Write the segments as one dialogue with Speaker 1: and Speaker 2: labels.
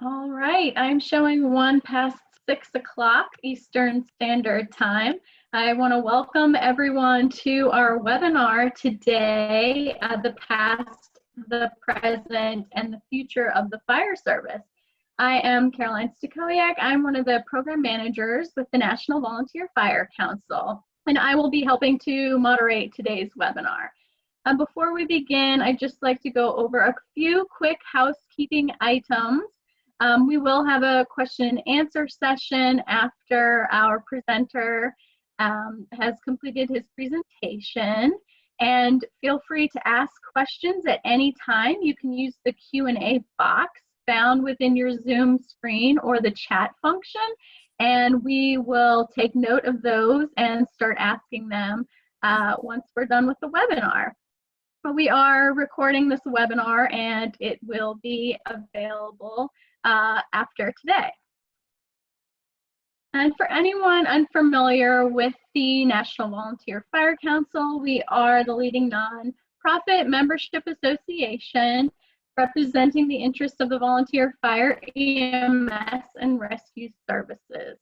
Speaker 1: All right, I'm showing 1 past 6 o'clock Eastern Standard Time. I want to welcome everyone to our webinar today, The Past, the Present, and the Future of the Fire Service. I am Caroline Stakowiak. I'm one of the program managers with the National Volunteer Fire Council, and I will be helping to moderate today's webinar. Before we begin, I'd just like to go over a few quick housekeeping items. We will have a question and answer session after our presenter has completed his presentation. And feel free to ask questions at any time. You can use the Q&A box found within your Zoom screen or the chat function, and we will take note of those and start asking them once we're done with the webinar. We are recording this webinar and it will be available after today. And for anyone unfamiliar with the National Volunteer Fire Council, we are the leading nonprofit membership association representing the interests of the volunteer fire, EMS, and rescue services.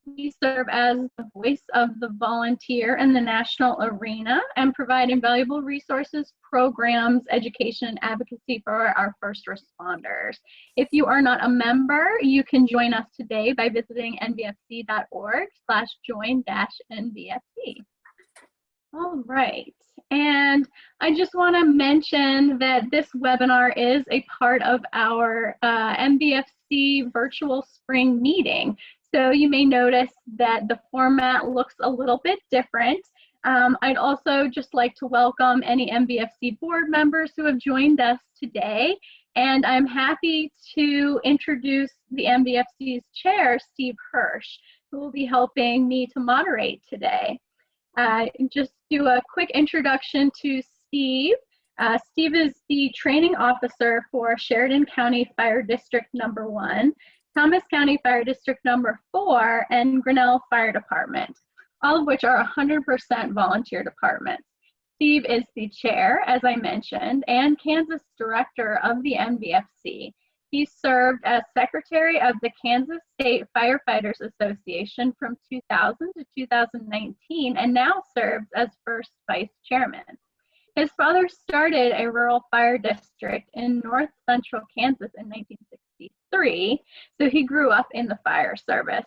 Speaker 1: We serve as the voice of the volunteer in the national arena and provide invaluable resources, programs, education, and advocacy for our first responders. If you are not a member, you can join us today by visiting nvfc.org/join-nvfc. All right, and I just want to mention that this webinar is a part of our NVFC virtual spring meeting. So you may notice that the format looks a little bit different. I'd also just like to welcome any NVFC board members who have joined us today. And I'm happy to introduce the NVFC's chair, Steve Hirsch, who will be helping me to moderate today. Just do a quick introduction to Steve. Steve is the training officer for Sheridan County Fire District Number 1. Thomas County Fire District Number 4, and Grinnell Fire Department, all of which are 100% volunteer departments. Steve is the chair, as I mentioned, and Kansas director of the NVFC. He served as secretary of the Kansas State Firefighters Association from 2000 to 2019, and now serves as first vice chairman. His father started a rural fire district in north central Kansas in 1963, so he grew up in the fire service.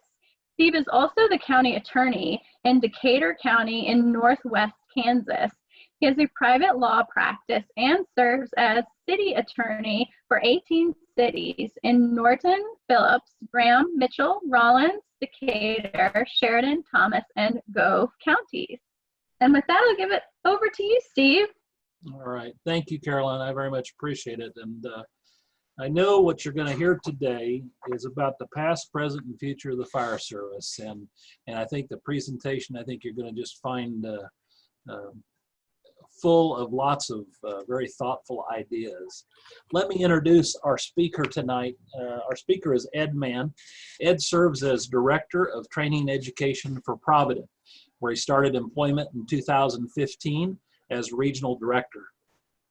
Speaker 1: Steve is also the county attorney in Decatur County in northwest Kansas. He has a private law practice and serves as city attorney for 18 cities in Norton, Phillips, Graham, Mitchell, Rollins, Decatur, Sheridan, Thomas, and Gove counties. And with that, I'll give it over to you, Steve.
Speaker 2: All right. Thank you, Caroline. I very much appreciate it. And I know what you're going to hear today is about the past, present, and future of the fire service. And I think the presentation, I think you're going to just find full of lots of very thoughtful ideas. Let me introduce our speaker tonight. Our speaker is Ed Mann. Ed serves as Director of Training and Education for Provident, where he started employment in 2015 as Regional Director.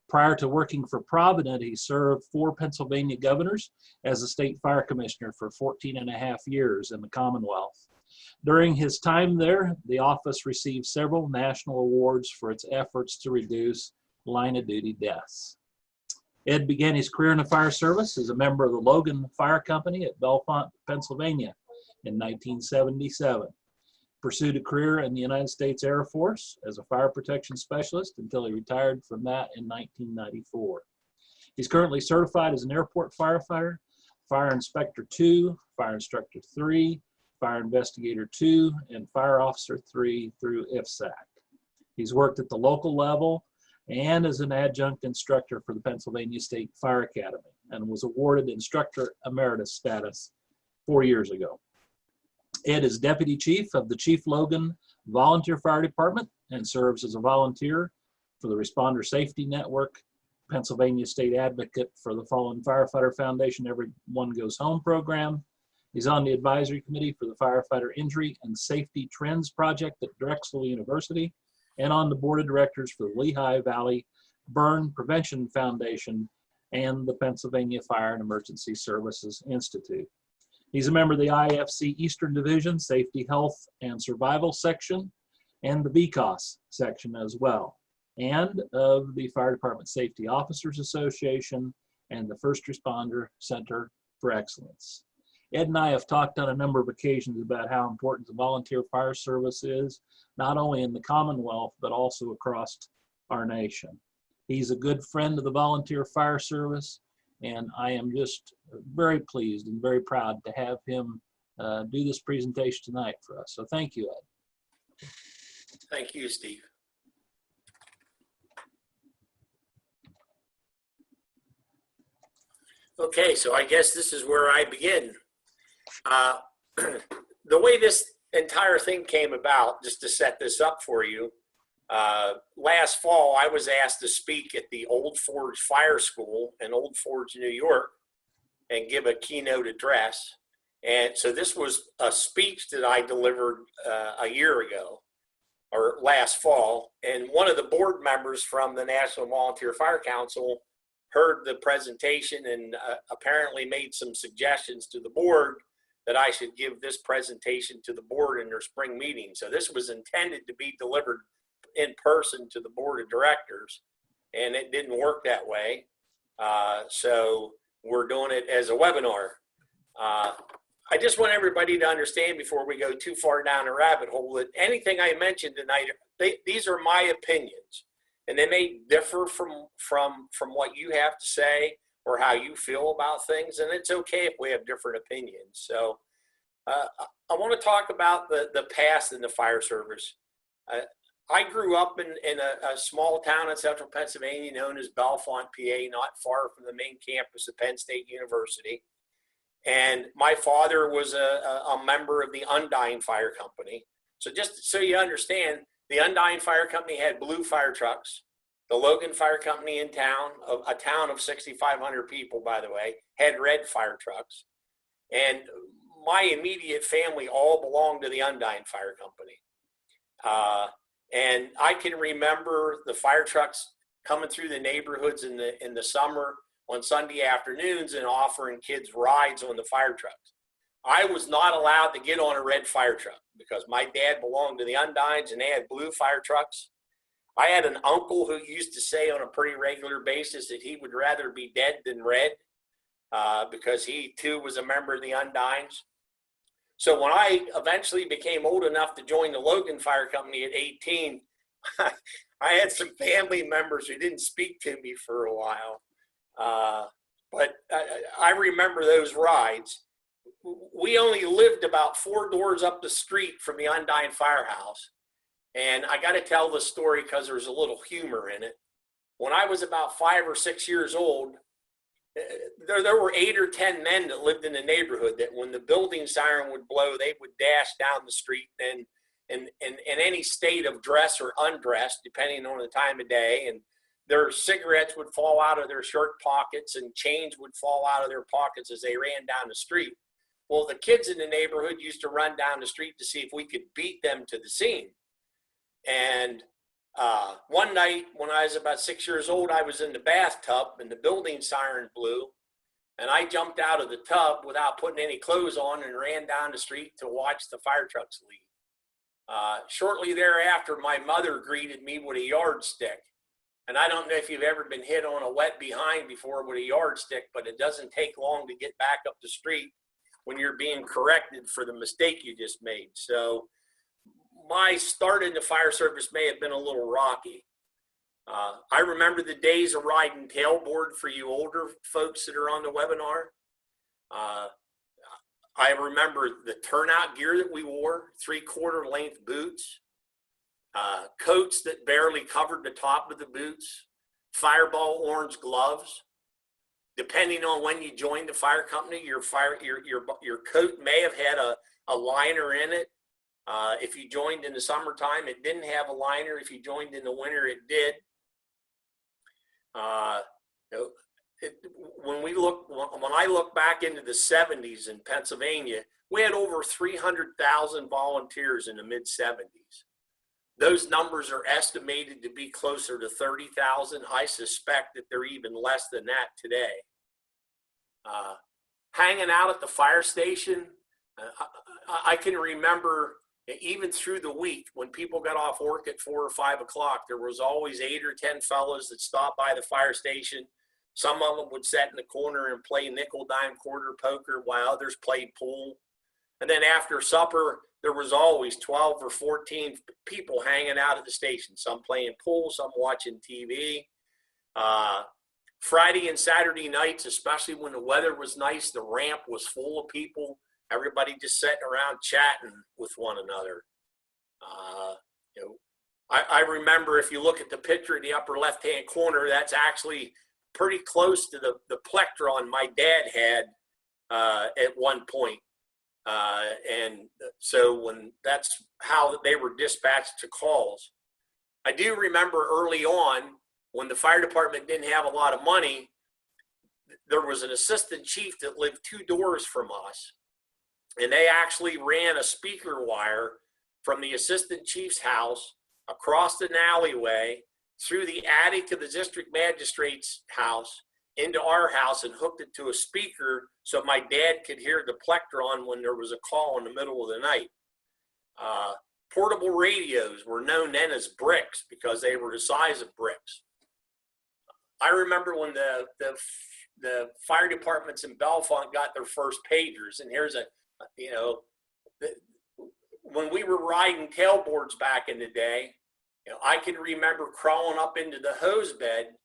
Speaker 2: Prior to working for Provident, he served 4 Pennsylvania governors as a state fire commissioner for 14.5 years in the Commonwealth. During his time there, the office received several national awards for its efforts to reduce line-of-duty deaths. Ed began his career in the fire service as a member of the Logan Fire Company at Bellefonte, Pennsylvania in 1977. Pursued a career in the United States Air Force as a fire protection specialist until he retired from that in 1994. He's currently certified as an airport firefighter, Fire Inspector 2, Fire Instructor 3, Fire Investigator 2, and Fire Officer 3 through IFSAC. He's worked at the local level and as an adjunct instructor for the Pennsylvania State Fire Academy and was awarded Instructor Emeritus status 4 years ago. Ed is Deputy Chief of the Chief Logan Volunteer Fire Department and serves as a volunteer for the Responder Safety Network, Pennsylvania State Advocate for the Fallen Firefighter Foundation Everyone Goes Home program. He's on the advisory committee for the Firefighter Injury and Safety Trends Project at Drexel University and on the board of directors for the Lehigh Valley Burn Prevention Foundation and the Pennsylvania Fire and Emergency Services Institute. He's a member of the IFC Eastern Division Safety, Health, and Survival section, and the BCOS section as well, and of the Fire Department Safety Officers Association and the First Responder Center for Excellence. Ed and I have talked on a number of occasions about how important the volunteer fire service is, not only in the Commonwealth, but also across our nation. He's a good friend of the volunteer fire service, and I am just very pleased and very proud to have him do this presentation tonight for us. So thank you, Ed.
Speaker 3: Thank you, Steve. Okay, so I guess this is where I begin. The way this entire thing came about, just to set this up for you, last fall I was asked to speak at the Old Forge Fire School in Old Forge, New York, and give a keynote address. And so this was a speech that I delivered a year ago, or last fall, and one of the board members from the National Volunteer Fire Council heard the presentation and apparently made some suggestions to the board that I should give this presentation to the board in their spring meeting. So this was intended to be delivered in person to the board of directors, and it didn't work that way. So we're doing it as a webinar. I just want everybody to understand before we go too far down a rabbit hole that anything I mentioned tonight, these are my opinions, and they may differ from what you have to say or how you feel about things, and it's okay if we have different opinions. So I want to talk about the past in the fire service. I grew up in a small town in central Pennsylvania known as Bellefonte, PA, not far from the main campus of Penn State University. And my father was a member of the Undine Fire Company. So just so you understand, the Undine Fire Company had blue fire trucks. The Logan Fire Company in town, a town of 6,500 people, by the way, had red fire trucks. And my immediate family all belonged to the Undine Fire Company. And I can remember the fire trucks coming through the neighborhoods in the summer on Sunday afternoons and offering kids rides on the fire trucks. I was not allowed to get on a red fire truck because my dad belonged to the Undines and they had blue fire trucks. I had an uncle who used to say on a pretty regular basis that he would rather be dead than red because he too was a member of the Undines. So when I eventually became old enough to join the Logan Fire Company at 18, I had some family members who didn't speak to me for a while. But I remember those rides. We only lived about 4 doors up the street from the Undine Firehouse. And I got to tell the story because there's a little humor in it. When I was about 5 or 6 years old, there were 8 or 10 men that lived in the neighborhood that when the building siren would blow, they would dash down the street and in any state of dress or undress, depending on the time of day. And their cigarettes would fall out of their shirt pockets and change would fall out of their pockets as they ran down the street. Well, the kids in the neighborhood used to run down the street to see if we could beat them to the scene. And one night when I was about 6 years old, I was in the bathtub and the building siren blew. And I jumped out of the tub without putting any clothes on and ran down the street to watch the fire trucks leave. Shortly thereafter, my mother greeted me with a yardstick. And I don't know if you've ever been hit on a wet behind before with a yardstick, but it doesn't take long to get back up the street when you're being corrected for the mistake you just made. So my start in the fire service may have been a little rocky. I remember the days of riding tailboard for you older folks that are on the webinar. I remember the turnout gear that we wore, 3/4 length boots, coats that barely covered the top of the boots, fireball orange gloves. Depending on when you joined the fire company, your coat may have had a liner in it. If you joined in the summertime, it didn't have a liner. If you joined in the winter, it did. When I look back into the 70s in Pennsylvania, we had over 300,000 volunteers in the mid-70s. Those numbers are estimated to be closer to 30,000. I suspect that they're even less than that today. Hanging out at the fire station, I can remember even through the week when people got off work at 4 or 5 o'clock, there was always 8 or 10 fellows that stopped by the fire station. Some of them would sit in the corner and play nickel, dime, quarter poker while others played pool. And then after supper, there was always 12 or 14 people hanging out at the station, some playing pool, some watching TV. Friday and Saturday nights, especially when the weather was nice, the ramp was full of people. Everybody just sitting around chatting with one another. I remember, if you look at the picture in the upper left-hand corner, that's actually pretty close to the plectron my dad had at one point. And so when that's how they were dispatched to calls. I do remember early on when the fire department didn't have a lot of money, there was an assistant chief that lived 2 doors from us. And they actually ran a speaker wire from the assistant chief's house across an alleyway through the attic of the district magistrate's house into our house and hooked it to a speaker so my dad could hear the plectron when there was a call in the middle of the night. Portable radios were known then as bricks because they were the size of bricks. I remember when the fire departments in Bellefonte got their first pagers, and here's when we were riding tailboards back in the day, I can remember crawling up into the hose bed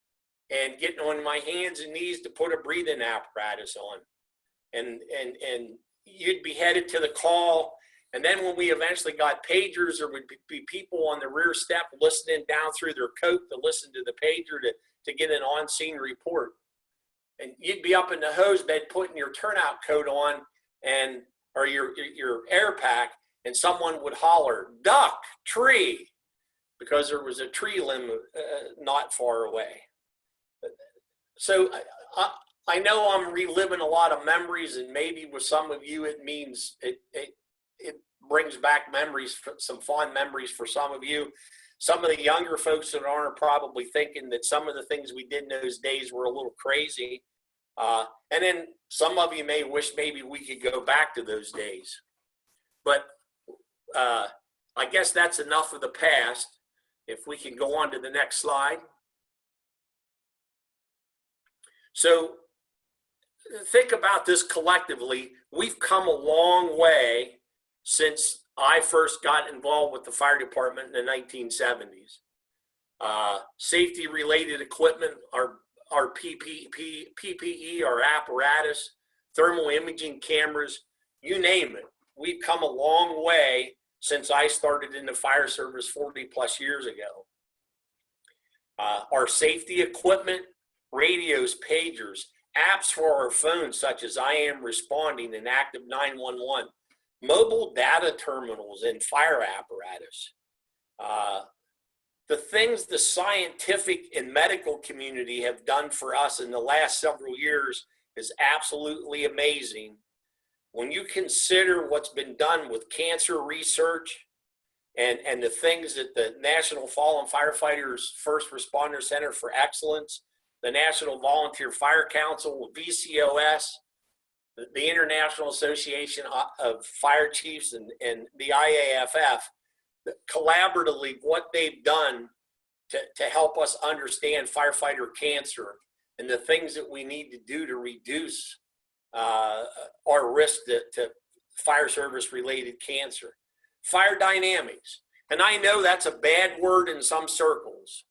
Speaker 3: and getting on my hands and knees to put a breathing apparatus on. And you'd be headed to the call. And then when we eventually got pagers, there would be people on the rear step listening down through their coat to listen to the pager to get an on-scene report. And you'd be up in the hose bed putting your turnout coat on or your air pack, and someone would holler, "Duck, tree," because there was a tree limb not far away. So I know I'm reliving a lot of memories, and maybe with some of you it means it brings back memories, some fond memories for some of you. Some of the younger folks that are probably thinking that some of the things we did in those days were a little crazy. And then some of you may wish maybe we could go back to those days. But I guess that's enough of the past. If we can go on to the next slide. So think about this collectively. We've come a long way since I first got involved with the fire department in the 1970s. Safety related equipment, our PPE, our apparatus, thermal imaging cameras, you name it. We've come a long way since I started in the fire service 40 plus years ago. Our safety equipment, radios, pagers, apps for our phones such as I Am Responding and Active 911, mobile data terminals and fire apparatus. The things the scientific and medical community have done for us in the last several years is absolutely amazing. When you consider what's been done with cancer research and the things that the National Fallen Firefighters First Responder Center for Excellence, the National Volunteer Fire Council, VCOS, the International Association of Fire Chiefs, and the IAFF, collaboratively what they've done to help us understand firefighter cancer and the things that we need to do to reduce our risk to fire service related cancer. Fire dynamics. And I know that's a bad word in some circles.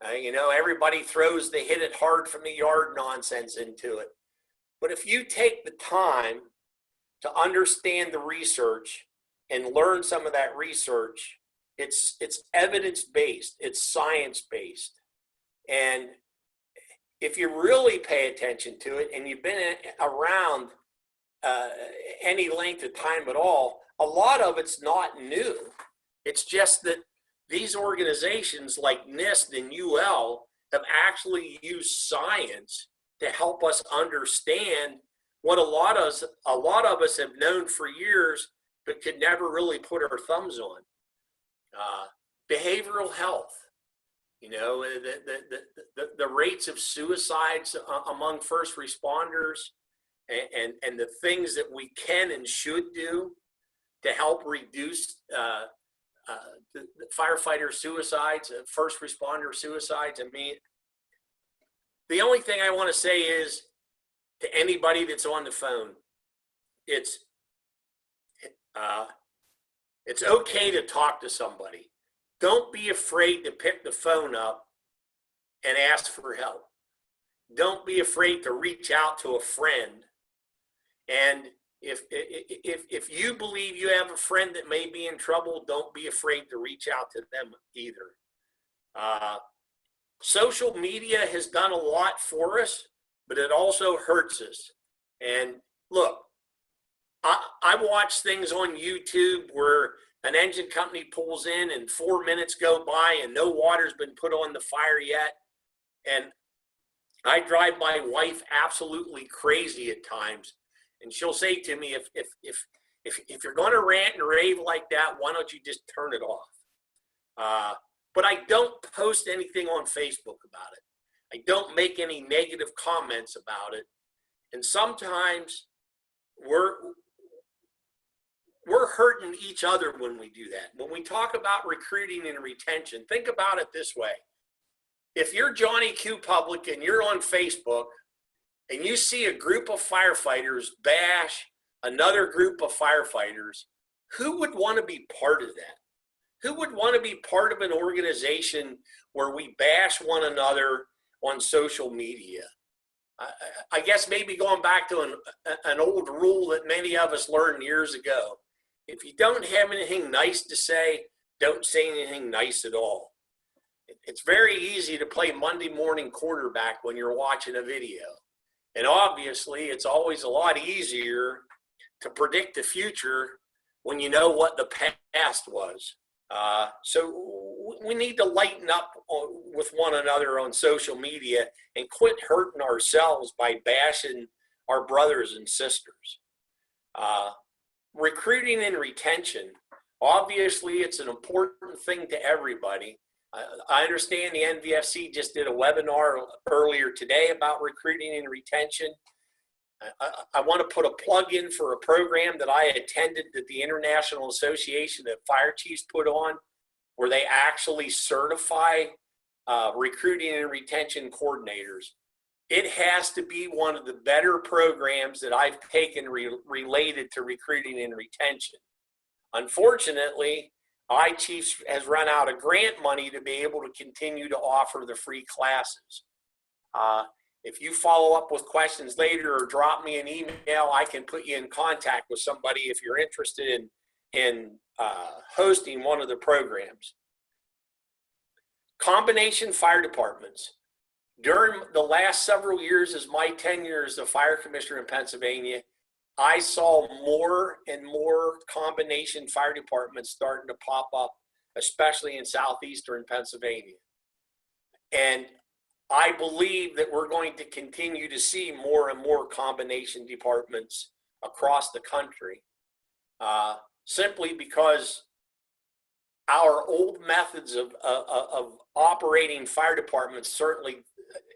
Speaker 3: Everybody throws the hit it hard from the yard nonsense into it. But if you take the time to understand the research and learn some of that research, it's evidence-based, it's science-based. And if you really pay attention to it and you've been around any length of time at all, a lot of it's not new. It's just that these organizations like NIST and UL have actually used science to help us understand what a lot of us have known for years, but could never really put our thumbs on. behavioral health. You know, the rates of suicides among first responders, and the things that we can and should do to help reduce the firefighter suicides, first responder suicides. I mean, the only thing I want to say is to anybody that's on the phone, it's okay to talk to somebody. Don't be afraid to pick the phone up and ask for help. Don't be afraid to reach out to a friend. And if you believe you have a friend that may be in trouble, don't be afraid to reach out to them either. Social media has done a lot for us, but it also hurts us. And look, I watch things on YouTube where an engine company pulls in and 4 minutes go by and no water's been put on the fire yet. And I drive my wife absolutely crazy at times. And she'll say to me, if you're going to rant and rave like that, why don't you just turn it off? But I don't post anything on Facebook about it. I don't make any negative comments about it. And sometimes we're hurting each other when we do that. When we talk about recruiting and retention, think about it this way. If you're Johnny Q Public and you're on Facebook and you see a group of firefighters bash another group of firefighters, who would want to be part of that? Who would want to be part of an organization where we bash one another on social media? I guess maybe going back to an old rule that many of us learned years ago. If you don't have anything nice to say, don't say anything nice at all. It's very easy to play Monday morning quarterback when you're watching a video. And obviously, it's always a lot easier to predict the future when you know what the past was. So we need to lighten up with one another on social media and quit hurting ourselves by bashing our brothers and sisters. Recruiting and retention, obviously it's an important thing to everybody. I understand the NVFC just did a webinar earlier today about recruiting and retention. I want to put a plug in for a program that I attended that the International Association of Fire Chiefs put on, where they actually certify recruiting and retention coordinators. It has to be one of the better programs that I've taken related to recruiting and retention. Unfortunately, iChiefs has run out of grant money to be able to continue to offer the free classes. If you follow up with questions later or drop me an email, I can put you in contact with somebody if you're interested in hosting one of the programs. Combination fire departments. During the last several years as my tenure as the fire commissioner in Pennsylvania, I saw more and more combination fire departments starting to pop up, especially in southeastern Pennsylvania. And I believe that we're going to continue to see more and more combination departments across the country, simply because our old methods of operating fire departments, certainly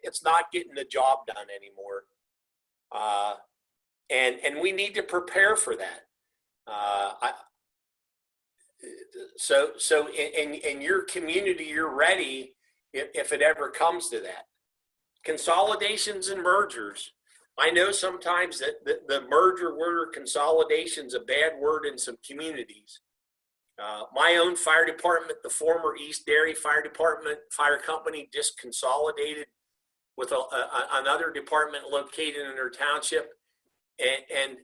Speaker 3: it's not getting the job done anymore. And we need to prepare for that. So in your community, you're ready if it ever comes to that. Consolidations and mergers. I know sometimes that the merger word consolidation is a bad word in some communities. My own fire department, the former East Derry Fire Department, fire company, just consolidated with another department located in their township. And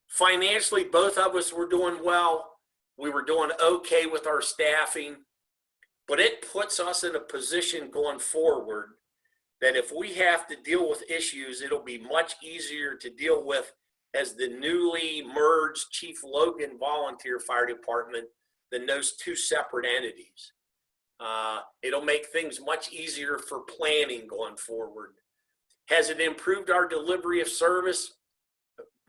Speaker 3: financially, both of us were doing well. We were doing okay with our staffing, but it puts us in a position going forward that if we have to deal with issues, it'll be much easier to deal with as the newly merged Chief Logan Volunteer Fire Department than those two separate entities. It'll make things much easier for planning going forward. Has it improved our delivery of service?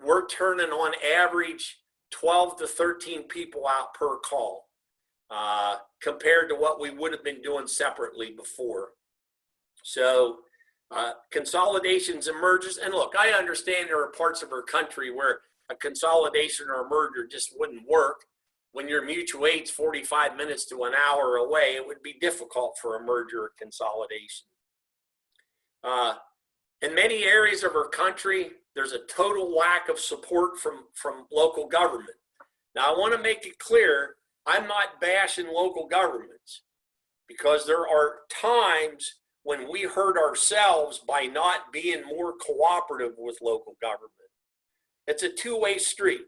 Speaker 3: We're turning on average 12 to 13 people out per call. compared to what we would have been doing separately before. So consolidations and mergers, and look, I understand there are parts of our country where a consolidation or a merger just wouldn't work. When your mutual aid's 45 minutes to an hour away, it would be difficult for a merger or consolidation. In many areas of our country, there's a total lack of support from local government. Now, I want to make it clear, I'm not bashing local governments, because there are times when we hurt ourselves by not being more cooperative with local government. It's a two-way street.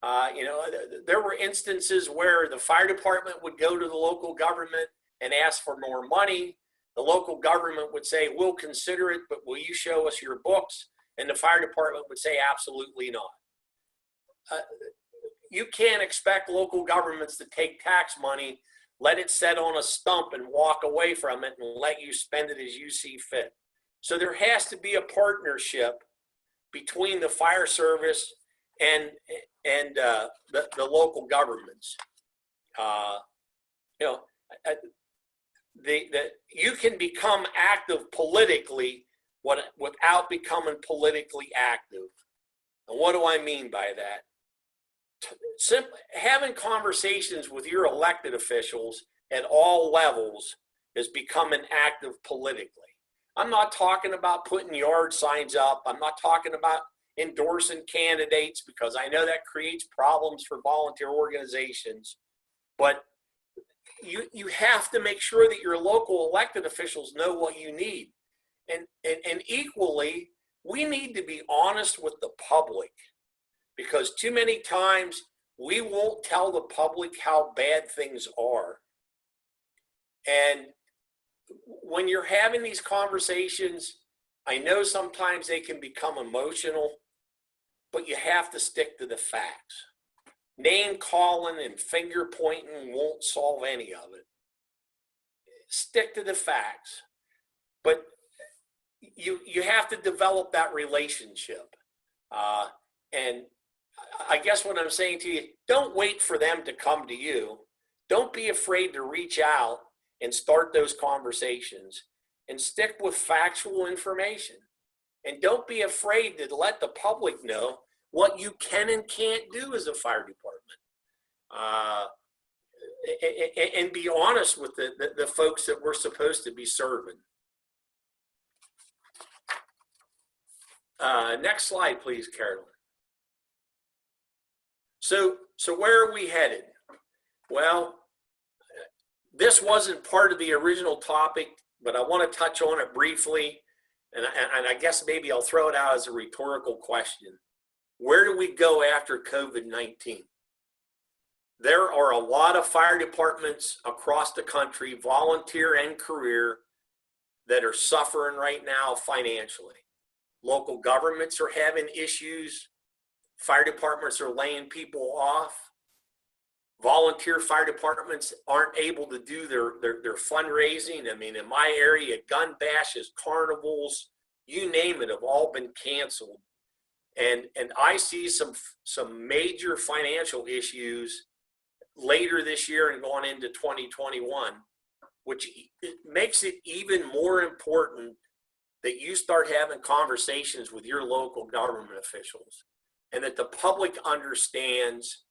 Speaker 3: There were instances where the fire department would go to the local government and ask for more money. The local government would say, we'll consider it, but will you show us your books? And the fire department would say, absolutely not. You can't expect local governments to take tax money, let it set on a stump and walk away from it and let you spend it as you see fit. So there has to be a partnership between the fire service and the local governments. You can become active politically without becoming politically active. And what do I mean by that? Simply having conversations with your elected officials at all levels is becoming active politically. I'm not talking about putting yard signs up. I'm not talking about endorsing candidates, because I know that creates problems for volunteer organizations. But you have to make sure that your local elected officials know what you need. And equally, we need to be honest with the public, because too many times we won't tell the public how bad things are. And when you're having these conversations, I know sometimes they can become emotional, but you have to stick to the facts. Name calling and finger pointing won't solve any of it. Stick to the facts. But you have to develop that relationship. And I guess what I'm saying to you, don't wait for them to come to you. Don't be afraid to reach out and start those conversations, and stick with factual information. And don't be afraid to let the public know what you can and can't do as a fire department. And be honest with the folks that we're supposed to be serving. Next slide, please, Carolyn. So where are we headed? Well, this wasn't part of the original topic, but I want to touch on it briefly. And I guess maybe I'll throw it out as a rhetorical question. Where do we go after COVID-19? There are a lot of fire departments across the country, volunteer and career, that are suffering right now financially. Local governments are having issues. Fire departments are laying people off. Volunteer fire departments aren't able to do their fundraising. I mean, in my area, gun bashes, carnivals, you name it, have all been canceled. And I see some major financial issues later this year and going into 2021, which makes it even more important that you start having conversations with your local government officials, and that the public understands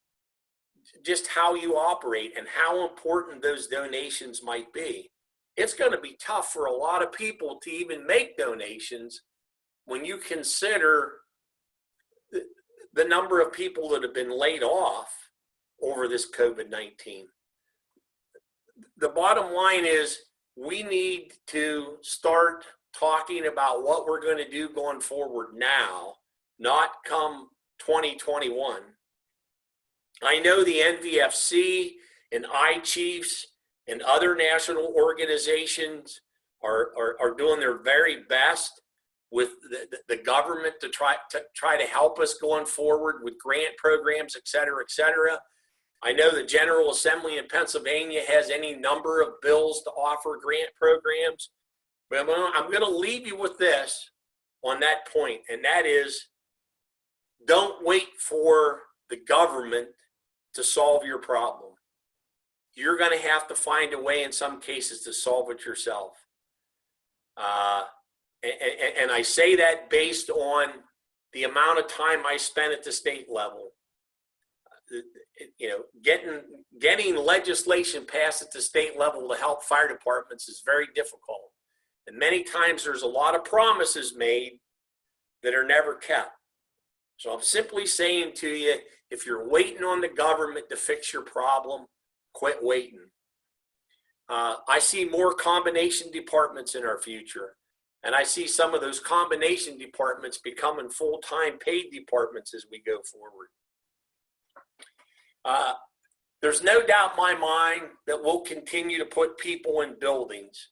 Speaker 3: just how you operate and how important those donations might be. It's going to be tough for a lot of people to even make donations when you consider the number of people that have been laid off over this COVID-19. The bottom line is we need to start talking about what we're going to do going forward now, not come 2021. I know the NVFC and iChiefs and other national organizations are doing their very best with the government to try to help us going forward with grant programs, et cetera, et cetera. I know the General Assembly in Pennsylvania has any number of bills to offer grant programs. But I'm going to leave you with this on that point, and that is, don't wait for the government to solve your problem. you're going to have to find a way in some cases to solve it yourself. And I say that based on the amount of time I spent at the state level. You know, getting legislation passed at the state level to help fire departments is very difficult. And many times there's a lot of promises made that are never kept. So I'm simply saying to you, if you're waiting on the government to fix your problem, quit waiting. I see more combination departments in our future. And I see some of those combination departments becoming full-time paid departments as we go forward. There's no doubt in my mind that we'll continue to put people in buildings.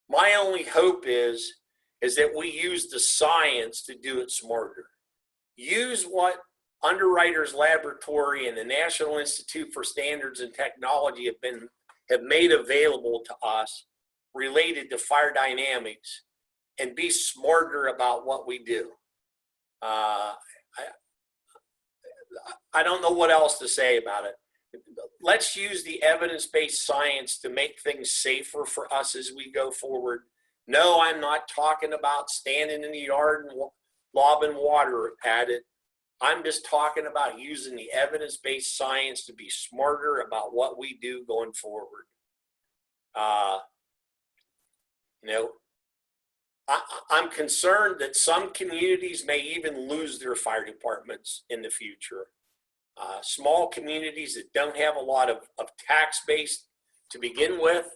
Speaker 3: My only hope is that we use the science to do it smarter. Use what Underwriters Laboratory and the National Institute for Standards and Technology have made available to us related to fire dynamics, and be smarter about what we do. I don't know what else to say about it. Let's use the evidence-based science to make things safer for us as we go forward. No, I'm not talking about standing in the yard and lobbing water at it. I'm just talking about using the evidence-based science to be smarter about what we do going forward. You know, I'm concerned that some communities may even lose their fire departments in the future. Small communities that don't have a lot of tax base to begin with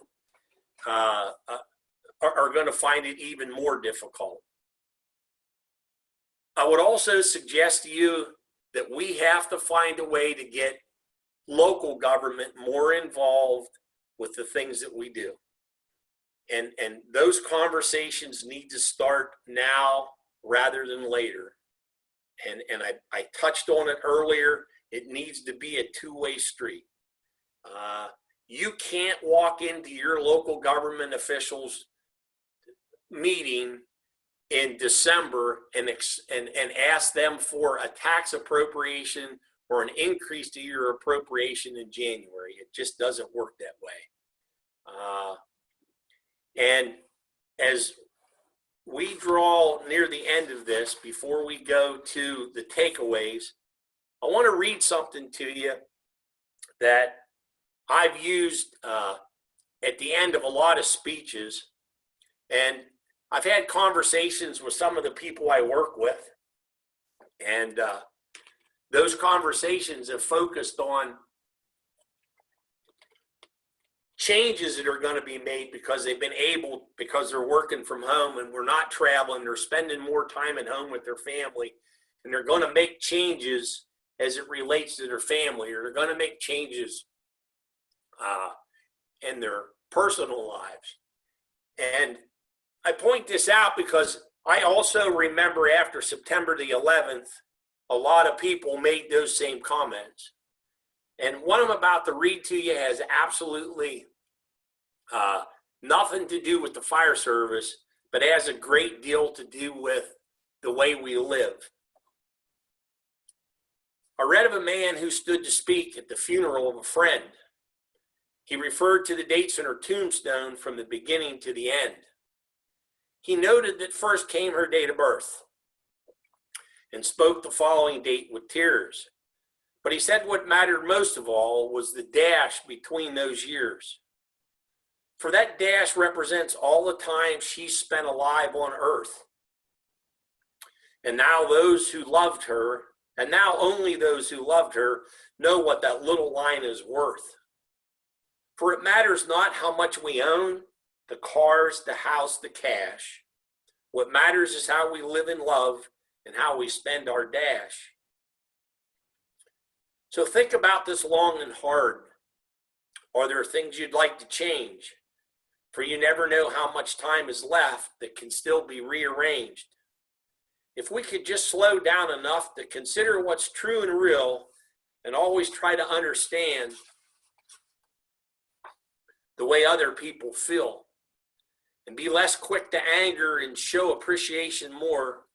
Speaker 3: are going to find it even more difficult. I would also suggest to you that we have to find a way to get local government more involved with the things that we do. And those conversations need to start now rather than later. And I touched on it earlier. It needs to be a two-way street. You can't walk into your local government officials meeting in December and ask them for a tax appropriation or an increase to your appropriation in January. It just doesn't work that way. And as we draw near the end of this, before we go to the takeaways, I want to read something to you that I've used at the end of a lot of speeches. And I've had conversations with some of the people I work with. And those conversations have focused on changes that are going to be made because they've been able, because they're working from home and we're not traveling, they're spending more time at home with their family, and they're going to make changes as it relates to their family, or they're going to make changes in their personal lives. And I point this out because I also remember after September the 11th, a lot of people made those same comments. And what I'm about to read to you has absolutely nothing to do with the fire service, but has a great deal to do with the way we live. I read of a man who stood to speak at the funeral of a friend. He referred to the dates on her tombstone from the beginning to the end. He noted that first came her date of birth and spoke the following date with tears. But he said what mattered most of all was the dash between those years. For that dash represents all the time she spent alive on earth. And now those who loved her, and now only those who loved her, know what that little line is worth. For it matters not how much we own, the cars, the house, the cash. What matters is how we live in love and how we spend our dash. So think about this long and hard. Are there things you'd like to change? For you never know how much time is left that can still be rearranged. If we could just slow down enough to consider what's true and real and always try to understand the way other people feel, and be less quick to anger and show appreciation more,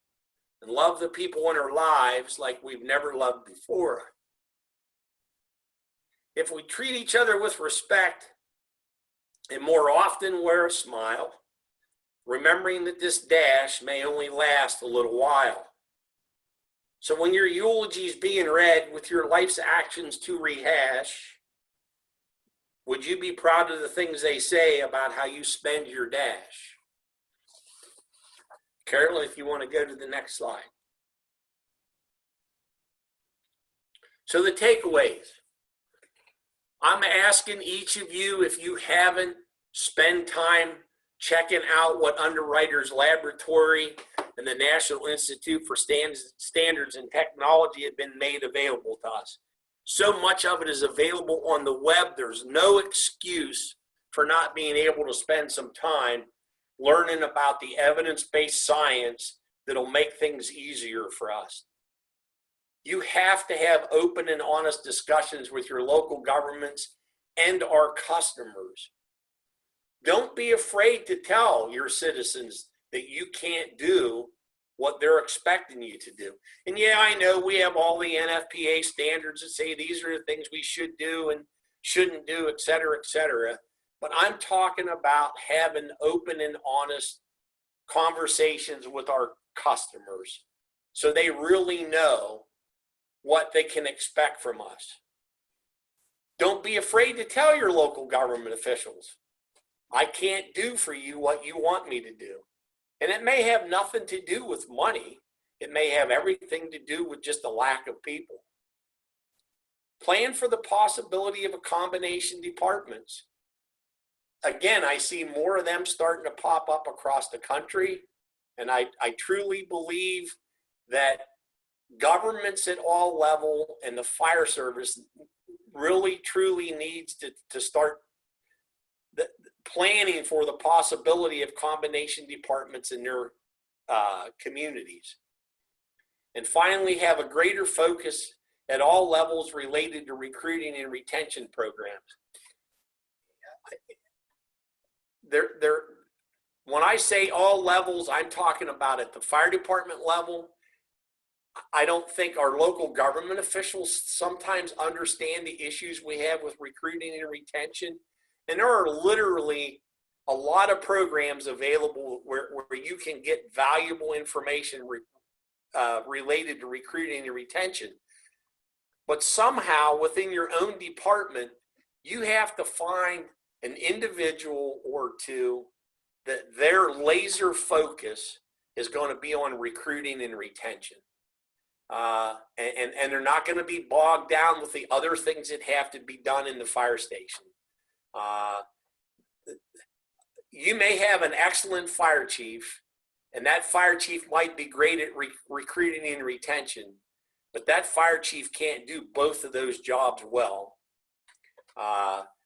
Speaker 3: and love the people in our lives like we've never loved before. if we treat each other with respect and more often wear a smile, remembering that this dash may only last a little while. So when your eulogy is being read with your life's actions to rehash, would you be proud of the things they say about how you spend your dash? Carolyn, if you want to go to the next slide. So the takeaways. I'm asking each of you, if you haven't, spend time checking out what Underwriters Laboratory and the National Institute for Standards and Technology have been made available to us. So much of it is available on the web. There's no excuse for not being able to spend some time learning about the evidence-based science that'll make things easier for us. You have to have open and honest discussions with your local governments and our customers. Don't be afraid to tell your citizens that you can't do what they're expecting you to do. And yeah, I know we have all the NFPA standards that say these are the things we should do and shouldn't do, et cetera, et cetera. But I'm talking about having open and honest conversations with our customers so they really know what they can expect from us. Don't be afraid to tell your local government officials, I can't do for you what you want me to do. And it may have nothing to do with money. It may have everything to do with just a lack of people. Plan for the possibility of a combination departments. Again, I see more of them starting to pop up across the country. And I truly believe that governments at all levels and the fire service really truly needs to start planning for the possibility of combination departments in their communities. And finally, have a greater focus at all levels related to recruiting and retention programs. When I say all levels, I'm talking about at the fire department level. I don't think our local government officials sometimes understand the issues we have with recruiting and retention. And there are literally a lot of programs available where you can get valuable information related to recruiting and retention. But somehow within your own department, you have to find an individual or two that their laser focus is going to be on recruiting and retention. And they're not going to be bogged down with the other things that have to be done in the fire station. You may have an excellent fire chief, and that fire chief might be great at recruiting and retention, but that fire chief can't do both of those jobs well.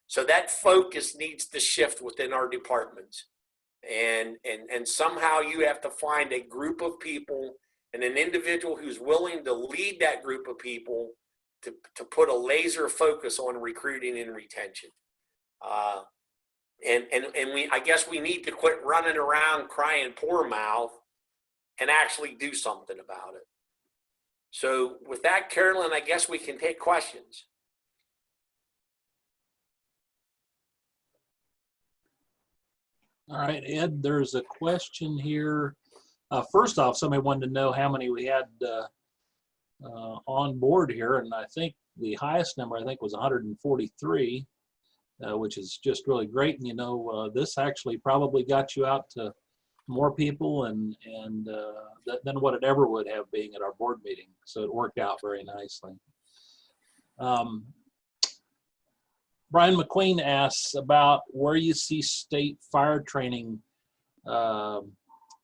Speaker 3: So that focus needs to shift within our departments. And somehow you have to find a group of people and an individual who's willing to lead that group of people to put a laser focus on recruiting and retention. I guess we need to quit running around crying poor mouth and actually do something about it. So with that, Carolyn, I guess we can take questions.
Speaker 2: All right, Ed, there's a question here. First off, somebody wanted to know how many we had on board here, and I think the highest number I think was 143, which is just really great. And you know, this actually probably got you out to more people and than what it ever would have being at our board meeting. So it worked out very nicely. Brian McQueen asks about where you see state fire training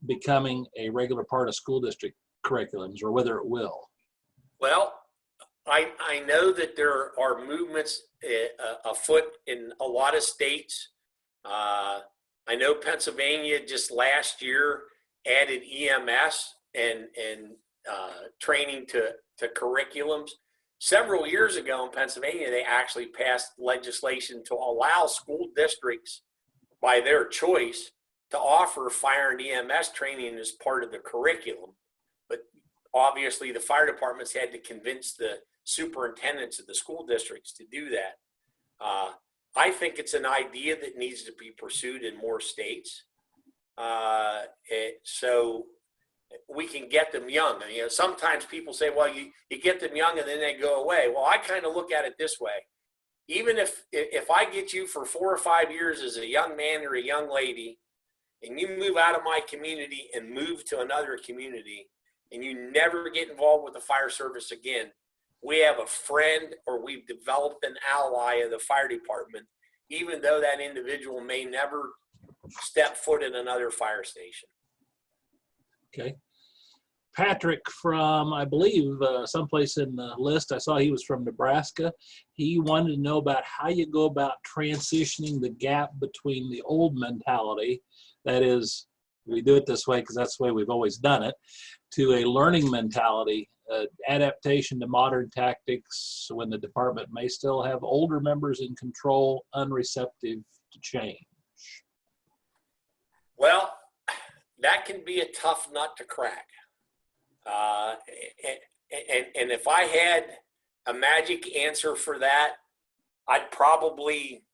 Speaker 2: becoming a regular part of school district curriculums, or whether it will.
Speaker 3: Well, I know that there are movements afoot in a lot of states. I know Pennsylvania just last year added EMS and training to curriculums. Several years ago in Pennsylvania, they actually passed legislation to allow school districts, by their choice, to offer fire and EMS training as part of the curriculum. But obviously the fire departments had to convince the superintendents of the school districts to do that. I think it's an idea that needs to be pursued in more states. So we can get them young. And, you know, sometimes people say, well, you get them young and then they go away. Well, I kind of look at it this way. Even if I get you for 4 or 5 years as a young man or a young lady, and you move out of my community and move to another community, and you never get involved with the fire service again, we have a friend, or we've developed an ally of the fire department, even though that individual may never step foot in another fire station.
Speaker 2: Okay. Patrick from, I believe, someplace in the list, I saw he was from Nebraska. He wanted to know about how you go about transitioning the gap between the old mentality, that is, we do it this way because that's the way we've always done it, to a learning mentality, adaptation to modern tactics when the department may still have older members in control, unreceptive to change.
Speaker 3: Well, that can be a tough nut to crack. And if I had a magic answer for that, I'd probably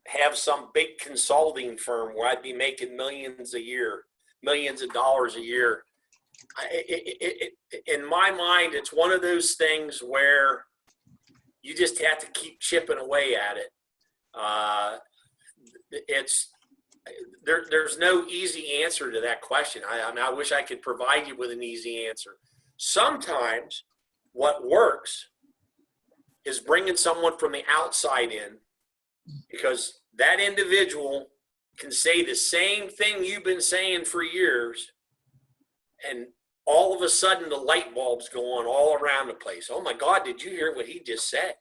Speaker 3: have some big consulting firm where I'd be making millions a year, millions of dollars a year. In my mind, it's one of those things where you just have to keep chipping away at it. There's no easy answer to that question. I mean, I wish I could provide you with an easy answer. Sometimes what works is bringing someone from the outside in, because that individual can say the same thing you've been saying for years, and all of a sudden the light bulbs go on all around the place. Oh my God, did you hear what he just said?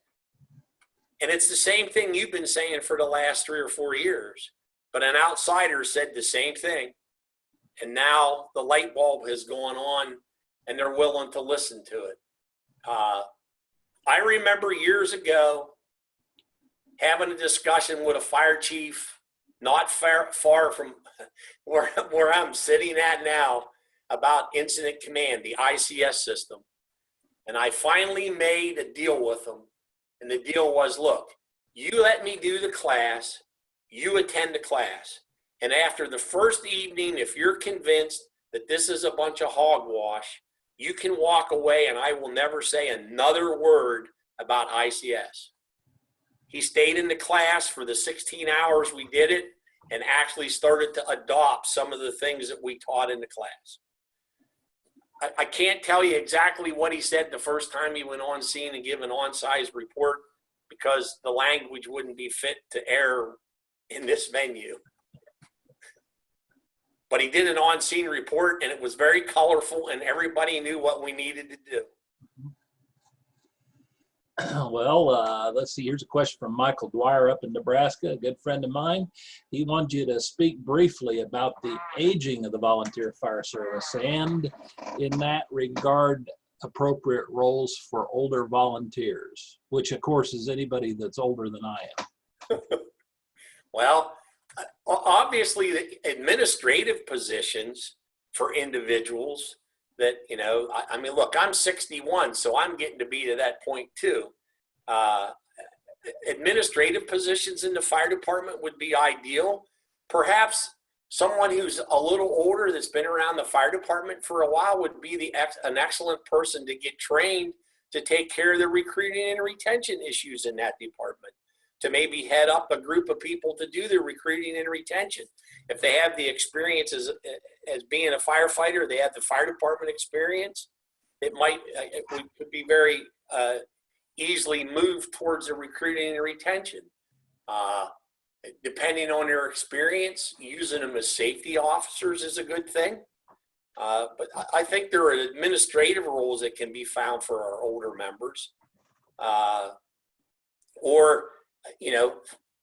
Speaker 3: And it's the same thing you've been saying for the last 3 or 4 years, but an outsider said the same thing, and now the light bulb has gone on and they're willing to listen to it. I remember years ago having a discussion with a fire chief not far from where I'm sitting at now about incident command, the ICS system. And I finally made a deal with them. And the deal was, look, you let me do the class, you attend the class. And after the first evening, if you're convinced that this is a bunch of hogwash, you can walk away and I will never say another word about ICS. He stayed in the class for the 16 hours we did it and actually started to adopt some of the things that we taught in the class. I can't tell you exactly what he said the first time he went on scene and gave an on-size report, because the language wouldn't be fit to air in this venue. But he did an on-scene report and it was very colorful and everybody knew what we needed to do.
Speaker 2: Well, let's see, here's a question from Michael Dwyer up in Nebraska, a good friend of mine. He wanted you to speak briefly about the aging of the volunteer fire service and, in that regard, appropriate roles for older volunteers, which of course is anybody that's older than I am.
Speaker 3: Well, obviously the administrative positions for individuals that, you know, I mean, look, I'm 61, so I'm getting to be to that point too. Administrative positions in the fire department would be ideal. Perhaps someone who's a little older that's been around the fire department for a while would be an excellent person to get trained to take care of the recruiting and retention issues in that department, to maybe head up a group of people to do the recruiting and retention. If they have the experience as being a firefighter, they have the fire department experience, it could be very easily moved towards the recruiting and retention. Depending on their experience, using them as safety officers is a good thing. But I think there are administrative roles that can be found for our older members. Or, you know,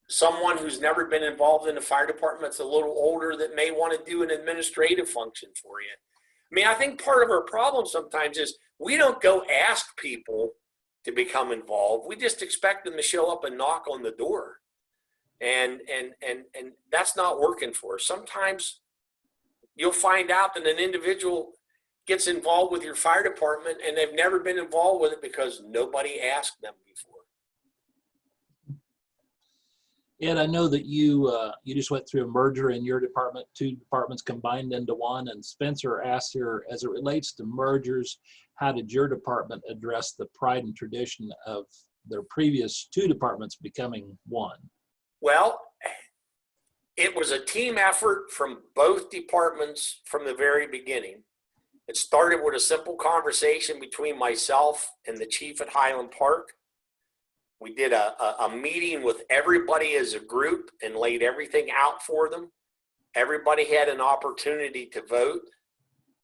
Speaker 3: someone who's never been involved in the fire department's a little older that may want to do an administrative function for you. I mean, I think part of our problem sometimes is we don't go ask people to become involved. We just expect them to show up and knock on the door. And that's not working for us. Sometimes you'll find out that an individual gets involved with your fire department and they've never been involved with it because nobody asked them before.
Speaker 2: Ed, I know that you just went through a merger in your department, two departments combined into one, and Spencer asked here, as it relates to mergers, how did your department address the pride and tradition of their previous two departments becoming one?
Speaker 3: Well, it was a team effort from both departments from the very beginning. It started with a simple conversation between myself and the chief at Highland Park. We did a meeting with everybody as a group and laid everything out for them. Everybody had an opportunity to vote.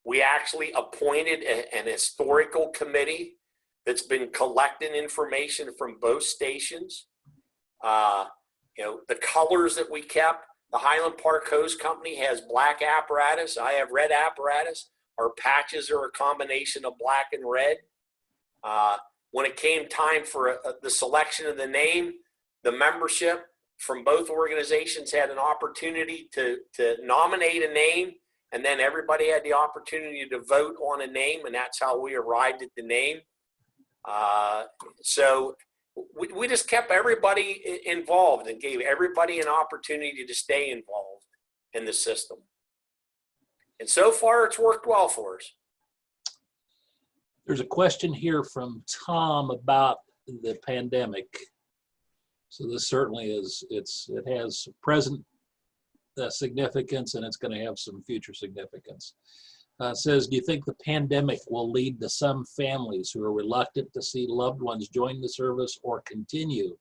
Speaker 3: We actually appointed an historical committee that's been collecting information from both stations. The colors that we kept, the Highland Park Hose Company has black apparatus. I have red apparatus. Our patches are a combination of black and red. When it came time for the selection of the name, the membership from both organizations had an opportunity to nominate a name, and then everybody had the opportunity to vote on a name, and that's how we arrived at the name. So we just kept everybody involved and gave everybody an opportunity to stay involved in the system. And so far, it's worked well for us.
Speaker 2: There's a question here from Tom about the pandemic. So this certainly is, it has present significance, and it's going to have some future significance. Says, do you think the pandemic will lead to some families who are reluctant to see loved ones join the service or continue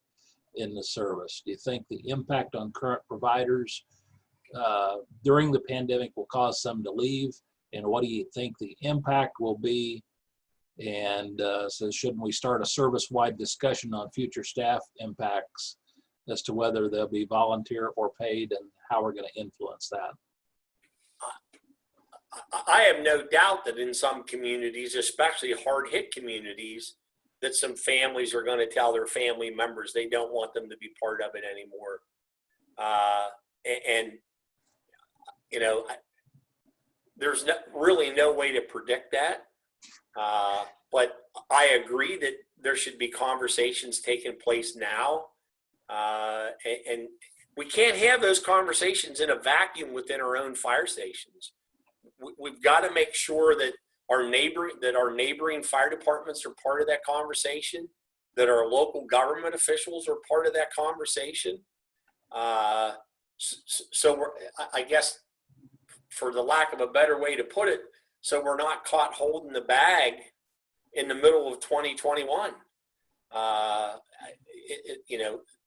Speaker 2: in the service? Do you think the impact on current providers during the pandemic will cause some to leave? And what do you think the impact will be? And says, shouldn't we start a service-wide discussion on future staff impacts as to whether they'll be volunteer or paid, and how we're going to influence that?
Speaker 3: I have no doubt that in some communities, especially hard-hit communities, that some families are going to tell their family members they don't want them to be part of it anymore. There's really no way to predict that. But I agree that there should be conversations taking place now. And we can't have those conversations in a vacuum within our own fire stations. We've got to make sure that our neighboring fire departments are part of that conversation, that our local government officials are part of that conversation. So I guess, for the lack of a better way to put it, so we're not caught holding the bag in the middle of 2021.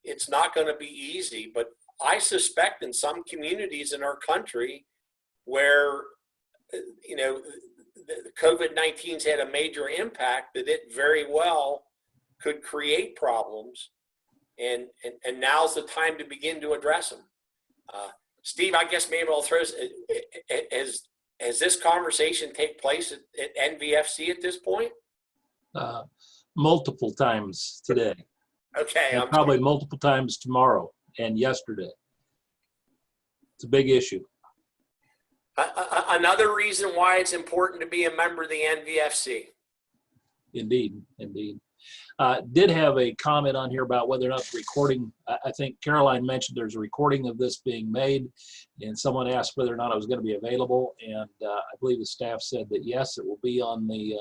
Speaker 3: It's not going to be easy, but I suspect in some communities in our country where, the COVID-19's had a major impact, that it very well could create problems, and now's the time to begin to address them. Steve, I guess maybe I'll throw, has this conversation take place at NVFC at this point?
Speaker 2: Multiple times today.
Speaker 3: Okay.
Speaker 2: And probably multiple times tomorrow and yesterday. It's a big issue.
Speaker 3: Another reason why it's important to be a member of the NVFC.
Speaker 2: Indeed, indeed. Did have a comment on here about whether or not the recording, I think Caroline mentioned there's a recording of this being made, and someone asked whether or not it was going to be available, and I believe the staff said that yes, it will be on the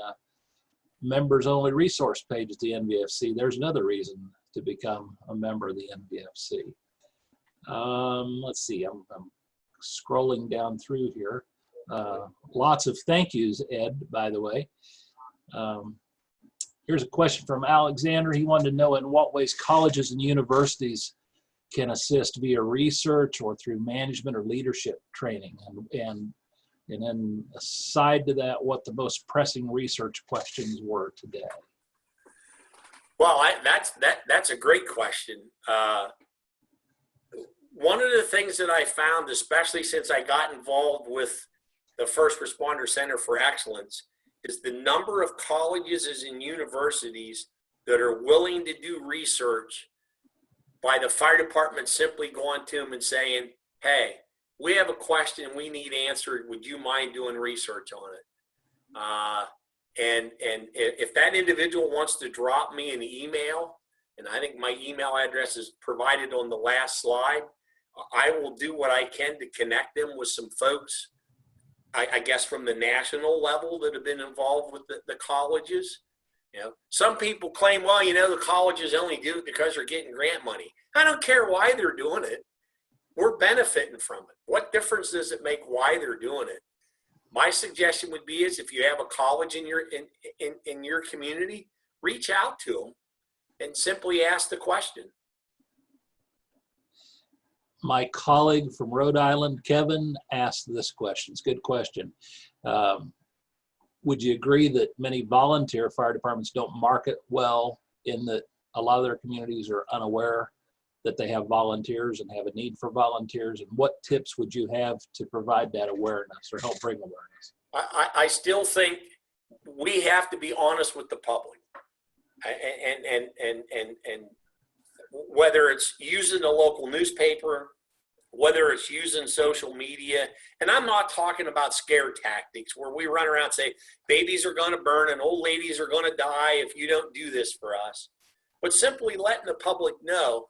Speaker 2: members only resource page at the NVFC. There's another reason to become a member of the NVFC. Let's see, I'm scrolling down through here. Lots of thank yous, Ed, by the way. Here's a question from Alexander. He wanted to know in what ways colleges and universities can assist via research or through management or leadership training. And then aside to that, what the most pressing research questions were today.
Speaker 3: Well, that's a great question. One of the things that I found, especially since I got involved with the First Responder Center for Excellence, is the number of colleges and universities that are willing to do research by the fire department simply going to them and saying, hey, we have a question we need answered. Would you mind doing research on it? And if that individual wants to drop me an email and I think my email address is provided on the last slide. I will do what I can to connect them with some folks, I guess from the national level, that have been involved with the colleges. You know, some people claim, well, you know, the colleges only do it because they're getting grant money. I don't care why they're doing it. We're benefiting from it. What difference does it make why they're doing it? My suggestion would be is if you have a college in your community, reach out to them and simply ask the question.
Speaker 2: My colleague from Rhode Island, Kevin, asked this question. It's a good question. Would you agree that many volunteer fire departments don't market well, in that a lot of their communities are unaware that they have volunteers and have a need for volunteers? And what tips would you have to provide that awareness or help bring awareness?
Speaker 3: I still think we have to be honest with the public, and whether it's using a local newspaper, whether it's using social media. And I'm not talking about scare tactics where we run around and say babies are going to burn and old ladies are going to die if you don't do this for us, but simply letting the public know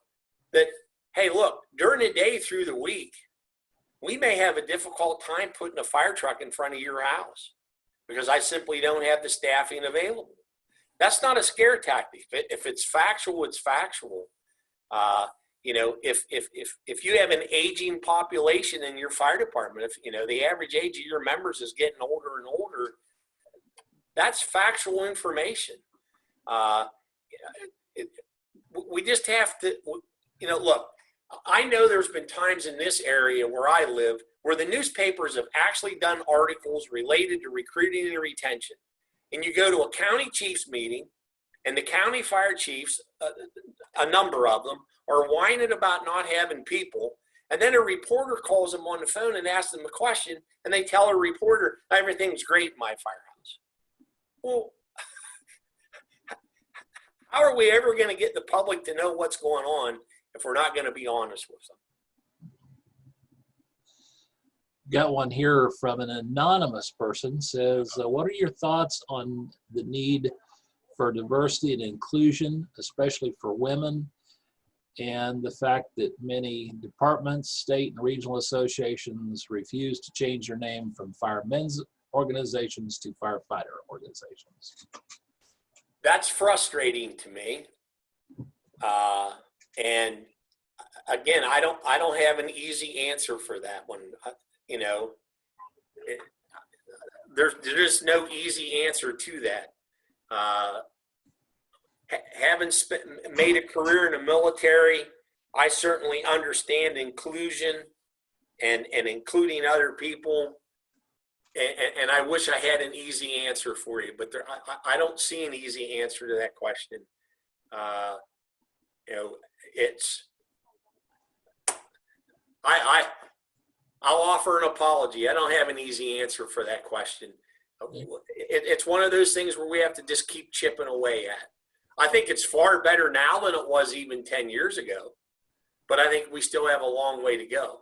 Speaker 3: that, hey, look, during the day through the week, we may have a difficult time putting a fire truck in front of your house because I simply don't have the staffing available. That's not a scare tactic. If it's factual, it's factual. You know, if you have an aging population in your fire department, if you know the average age of your members is getting older and older, that's factual information. We just have to, you know, look, I know there's been times in this area where I live where the newspapers have actually done articles related to recruiting and retention. And you go to a county chiefs meeting and the county fire chiefs, a number of them, are whining about not having people. And then a reporter calls them on the phone and asks them a question, and they tell a reporter, everything's great in my firehouse. Well, how are we ever going to get the public to know what's going on if we're not going to be honest with them?
Speaker 2: Got one here from an anonymous person. Says, what are your thoughts on the need for diversity and inclusion, especially for women, and the fact that many departments, state and regional associations refuse to change their name from firemen's organizations to firefighter organizations?
Speaker 3: That's frustrating to me. And again, I don't have an easy answer for that one. You know, there's no easy answer to that. Having made a career in the military, I certainly understand inclusion and including other people. And I wish I had an easy answer for you, but I don't see an easy answer to that question. You know, I'll offer an apology. I don't have an easy answer for that question. It's one of those things where we have to just keep chipping away at. I think it's far better now than it was even 10 years ago, but I think we still have a long way to go.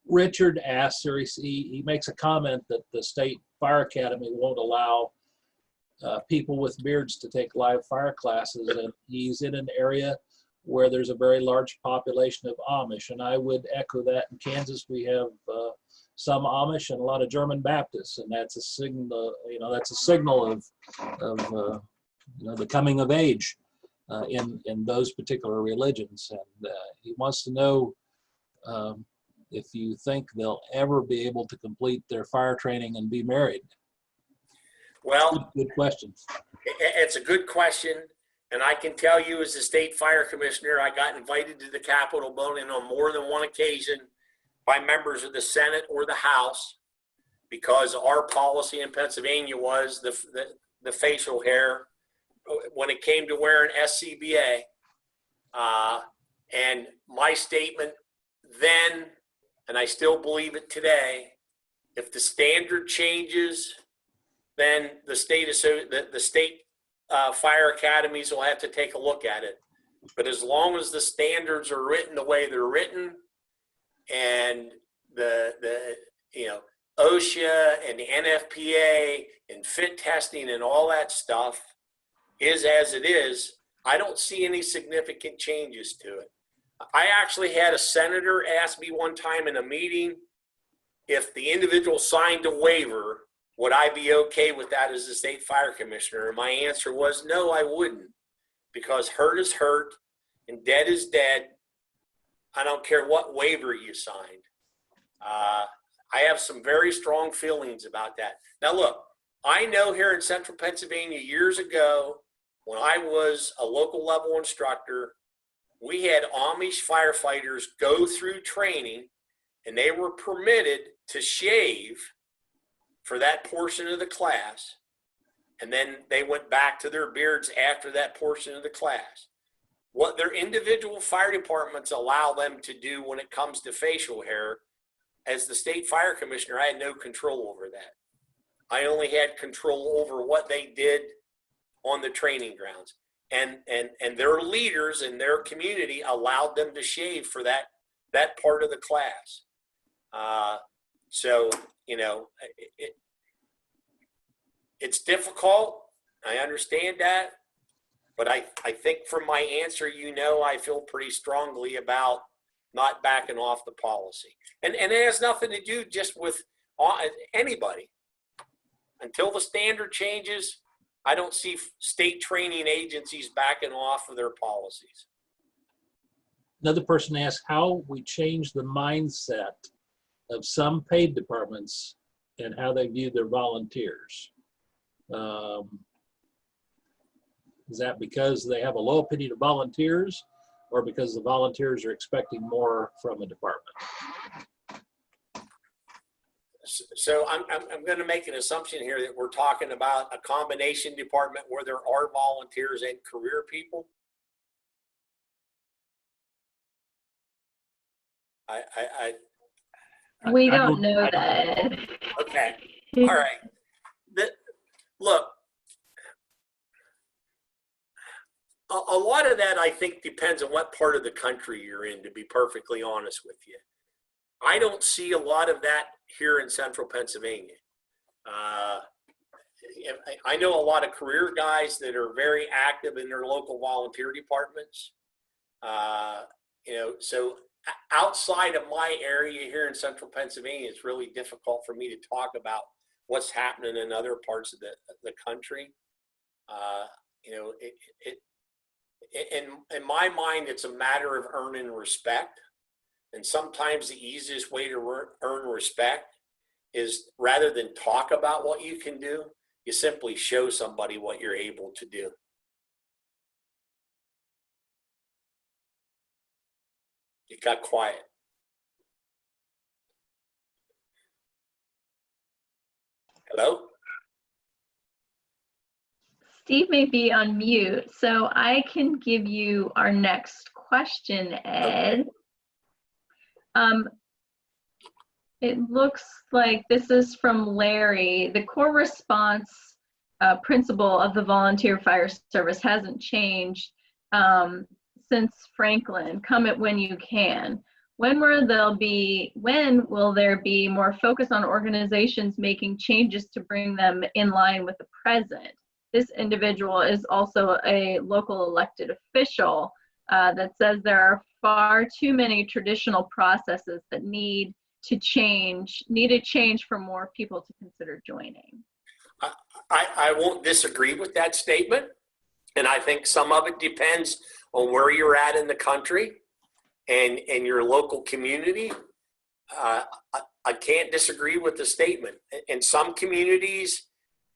Speaker 2: Richard asks, or he makes a comment that the State Fire Academy won't allow people with beards to take live fire classes, and he's in an area where there's a very large population of Amish, and I would echo that. In Kansas, we have some Amish and a lot of German Baptists, and that's a signal. You know, that's a signal of you know, the coming of age in those particular religions. And he wants to know if you think they'll ever be able to complete their fire training and be married.
Speaker 3: Well,
Speaker 2: good question.
Speaker 3: It's a good question. And I can tell you as the state fire commissioner, I got invited to the Capitol building on more than one occasion by members of the Senate or the House, because our policy in Pennsylvania was the facial hair when it came to wearing SCBA. And my statement then, and I still believe it today, if the standard changes, then the state fire academies will have to take a look at it. But as long as the standards are written the way they're written, and the you know, OSHA and the NFPA and fit testing and all that stuff is as it is, I don't see any significant changes to it. I actually had a senator ask me one time in a meeting, if the individual signed a waiver, would I be okay with that as a state fire commissioner? And my answer was, no, I wouldn't, because hurt is hurt and dead is dead. I don't care what waiver you signed. I have some very strong feelings about that. Now, look, I know here in Central Pennsylvania years ago, when I was a local level instructor, we had Amish firefighters go through training, and they were permitted to shave for that portion of the class, and then they went back to their beards after that portion of the class. What their individual fire departments allow them to do when it comes to facial hair, as the state fire commissioner, I had no control over that. I only had control over what they did on the training grounds. And their leaders in their community allowed them to shave for that part of the class. So, you know, it's difficult. I understand that. But I think from my answer, you know, I feel pretty strongly about not backing off the policy. And it has nothing to do just with anybody. Until the standard changes, I don't see state training agencies backing off of their policies.
Speaker 2: Another person asked how we change the mindset of some paid departments and how they view their volunteers. Is that because they have a low opinion of volunteers, or because the volunteers are expecting more from a department?
Speaker 3: So I'm going to make an assumption here that we're talking about a combination department where there are volunteers and career people.
Speaker 1: We don't know that.
Speaker 3: Okay. All right. Look, a lot of that I think depends on what part of the country you're in, to be perfectly honest with you. I don't see a lot of that here in Central Pennsylvania. I know a lot of career guys that are very active in their local volunteer departments. You know, so outside of my area here in Central Pennsylvania, it's really difficult for me to talk about what's happening in other parts of the country. You know, in my mind, it's a matter of earning respect. And sometimes the easiest way to earn respect is, rather than talk about what you can do, you simply show somebody what you're able to do. It got quiet. Hello?
Speaker 1: Steve may be on mute, so I can give you our next question, Ed. Okay. It looks like this is from Larry. The core response principle of the volunteer fire service hasn't changed since Franklin. Come it when you can. When will there be more focus on organizations making changes to bring them in line with the present? This individual is also a local elected official that says there are far too many traditional processes that need to change for more people to consider joining.
Speaker 3: I won't disagree with that statement. And I think some of it depends on where you're at in the country and your local community. I can't disagree with the statement. In some communities,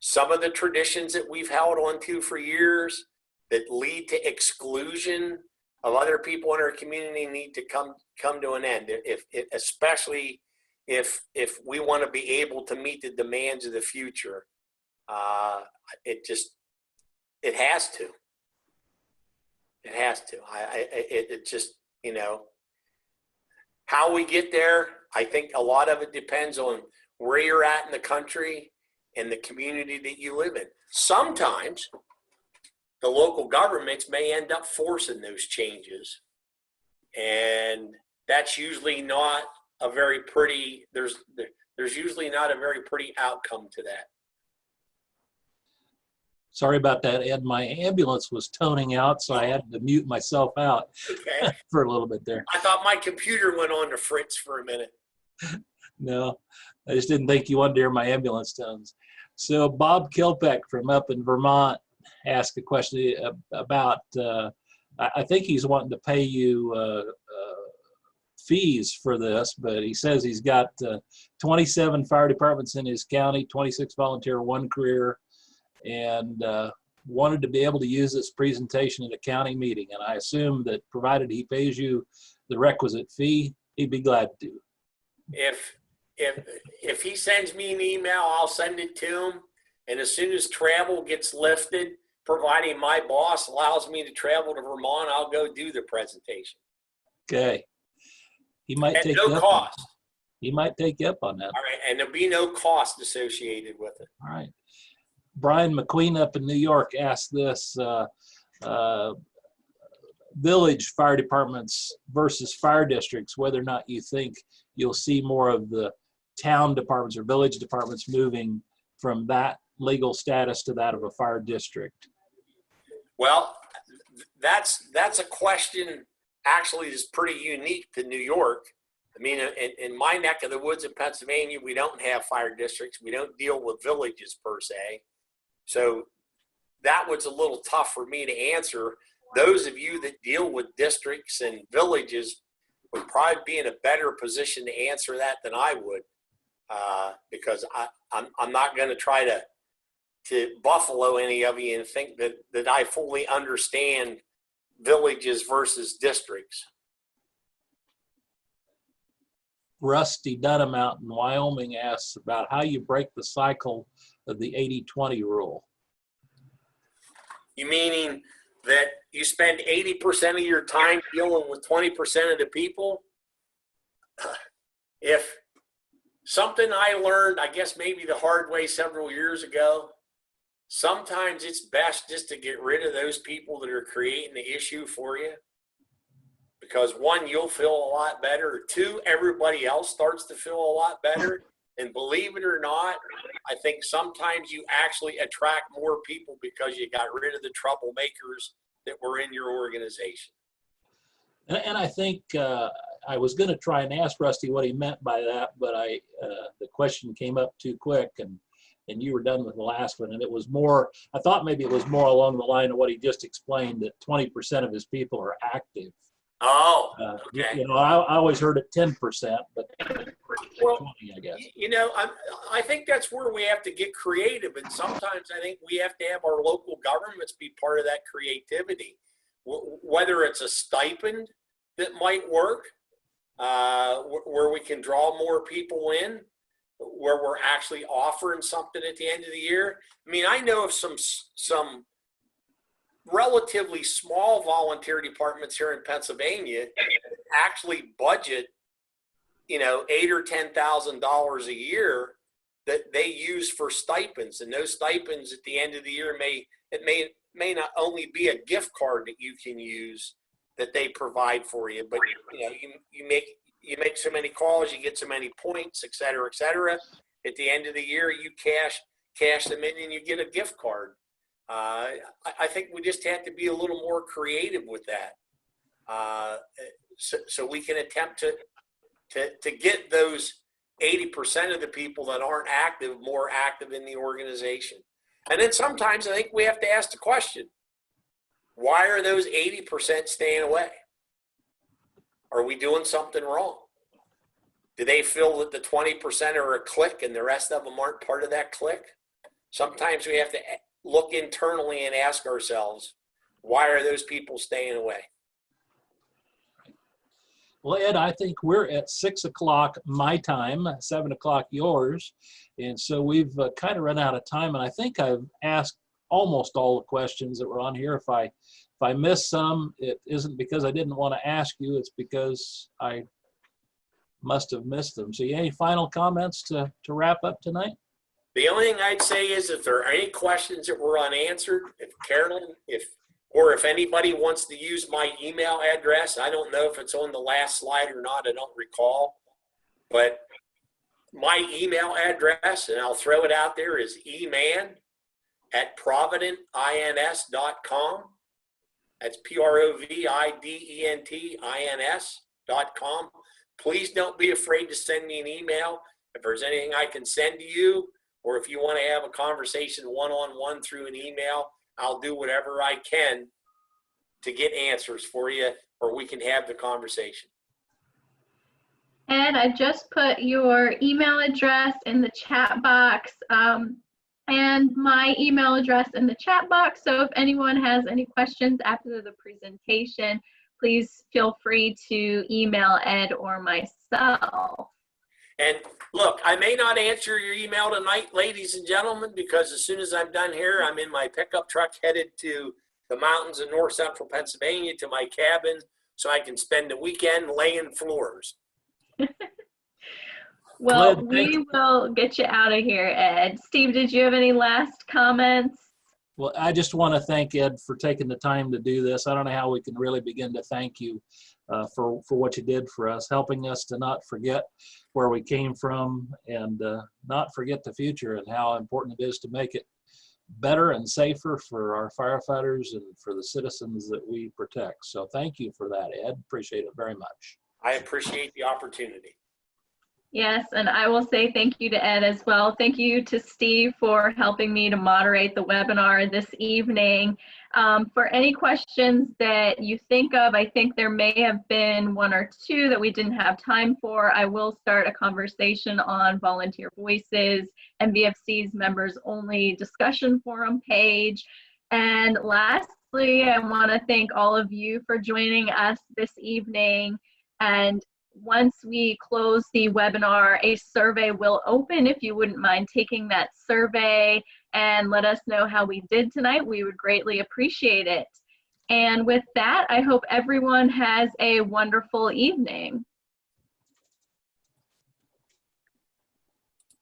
Speaker 3: some of the traditions that we've held on to for years that lead to exclusion of other people in our community need to come to an end. Especially if we want to be able to meet the demands of the future, it has to. It has to. It just, you know, how we get there. I think a lot of it depends on where you're at in the country and the community that you live in. Sometimes the local governments may end up forcing those changes, and that's usually not a very pretty, there's usually not a very pretty outcome to that.
Speaker 2: Sorry about that, Ed. My ambulance was toning out, so I had to mute myself out
Speaker 3: Okay.
Speaker 2: for a little bit there.
Speaker 3: I thought my computer went on to Fritz for a minute.
Speaker 2: No, I just didn't think you wanted to hear my ambulance tones. So Bob Kilpeck from up in Vermont asked a question about, I think he's wanting to pay you fees for this, but he says he's got 27 fire departments in his county, 26 volunteer, 1 career, and wanted to be able to use this presentation at a county meeting. And I assume that provided he pays you the requisite fee, he'd be glad to.
Speaker 3: If he sends me an email, I'll send it to him. And as soon as travel gets lifted, providing my boss allows me to travel to Vermont, I'll go do the presentation.
Speaker 2: Okay. He might
Speaker 3: At
Speaker 2: take
Speaker 3: no
Speaker 2: you up
Speaker 3: cost.
Speaker 2: He might take you up on that.
Speaker 3: All right, and there'll be no cost associated with it.
Speaker 2: All right. Brian McQueen up in New York asked this, village fire departments versus fire districts, whether or not you think you'll see more of the town departments or village departments moving from that legal status to that of a fire district.
Speaker 3: Well, that's a question actually is pretty unique to New York. I mean, in my neck of the woods in Pennsylvania, we don't have fire districts. We don't deal with villages per se. So that was a little tough for me to answer. Those of you that deal with districts and villages would probably be in a better position to answer that than I would, because I'm not going to try to buffalo any of you and think that I fully understand villages versus districts.
Speaker 2: Rusty Dunham out in Wyoming asks about how you break the cycle of the 80-20 rule.
Speaker 3: You meaning that you spend 80% of your time dealing with 20% of the people? If something I learned, I guess maybe the hard way several years ago, sometimes it's best just to get rid of those people that are creating the issue for you. Because 1, you'll feel a lot better. 2, everybody else starts to feel a lot better. And believe it or not, I think sometimes you actually attract more people because you got rid of the troublemakers that were in your organization.
Speaker 2: And I think I was going to try and ask Rusty what he meant by that, but the question came up too quick, and you were done with the last one. And it was more, I thought maybe it was more along the line of what he just explained, that 20% of his people are active.
Speaker 3: Oh, okay.
Speaker 2: You know, I always heard it 10%, but
Speaker 3: Well,
Speaker 2: 20, I guess.
Speaker 3: you know, I think that's where we have to get creative. And sometimes I think we have to have our local governments be part of that creativity. Whether it's a stipend that might work, where we can draw more people in, where we're actually offering something at the end of the year. I mean, I know of some relatively small volunteer departments here in Pennsylvania actually budget, you know, $8,000 or $10,000 a year that they use for stipends, and those stipends at the end of the year may not only be a gift card that you can use that they provide for you, but you know, you make so many calls, you get so many points, et cetera, et cetera. At the end of the year, you cash them in and you get a gift card. I think we just have to be a little more creative with that, so we can attempt to get those 80% of the people that aren't active more active in the organization. And then sometimes I think we have to ask the question, why are those 80% staying away? Are we doing something wrong? Do they feel that the 20% are a clique and the rest of them aren't part of that clique? Sometimes we have to look internally and ask ourselves, why are those people staying away?
Speaker 2: Well, Ed, I think we're at 6 o'clock my time, 7 o'clock yours. And so we've kind of run out of time. And I think I've asked almost all the questions that were on here. If I missed some, it isn't because I didn't want to ask you. It's because I must have missed them. So any final comments to wrap up tonight?
Speaker 3: The only thing I'd say is if there are any questions that were unanswered, if Carolyn, or if anybody wants to use my email address, I don't know if it's on the last slide or not, I don't recall, but my email address, and I'll throw it out there, is eman@undine.org. at providentins.com. That's providentins.com. Please don't be afraid to send me an email if there's anything I can send to you, or if you want to have a conversation one-on-one through an email. I'll do whatever I can to get answers for you, or we can have the conversation.
Speaker 1: Ed, I just put your email address in the chat box and my email address in the chat box. So if anyone has any questions after the presentation, please feel free to email Ed or myself.
Speaker 3: And look, I may not answer your email tonight, ladies and gentlemen, because as soon as I'm done here, I'm in my pickup truck headed to the mountains of north central Pennsylvania to my cabin so I can spend the weekend laying floors.
Speaker 1: Well,
Speaker 2: Glenn,
Speaker 1: we will get you out of here, Ed. Steve, did you have any last comments?
Speaker 2: Well, I just want to thank Ed for taking the time to do this. I don't know how we can really begin to thank you for what you did for us, helping us to not forget where we came from and not forget the future and how important it is to make it better and safer for our firefighters and for the citizens that we protect. So thank you for that, Ed. Appreciate it very much.
Speaker 3: I appreciate the opportunity.
Speaker 1: Yes, and I will say thank you to Ed as well. Thank you to Steve for helping me to moderate the webinar this evening. For any questions that you think of, I think there may have been one or two that we didn't have time for. I will start a conversation on Volunteer Voices, MVFC's members only discussion forum page. And lastly, I want to thank all of you for joining us this evening. And once we close the webinar, a survey will open. If you wouldn't mind taking that survey and let us know how we did tonight, we would greatly appreciate it. And with that, I hope everyone has a wonderful evening.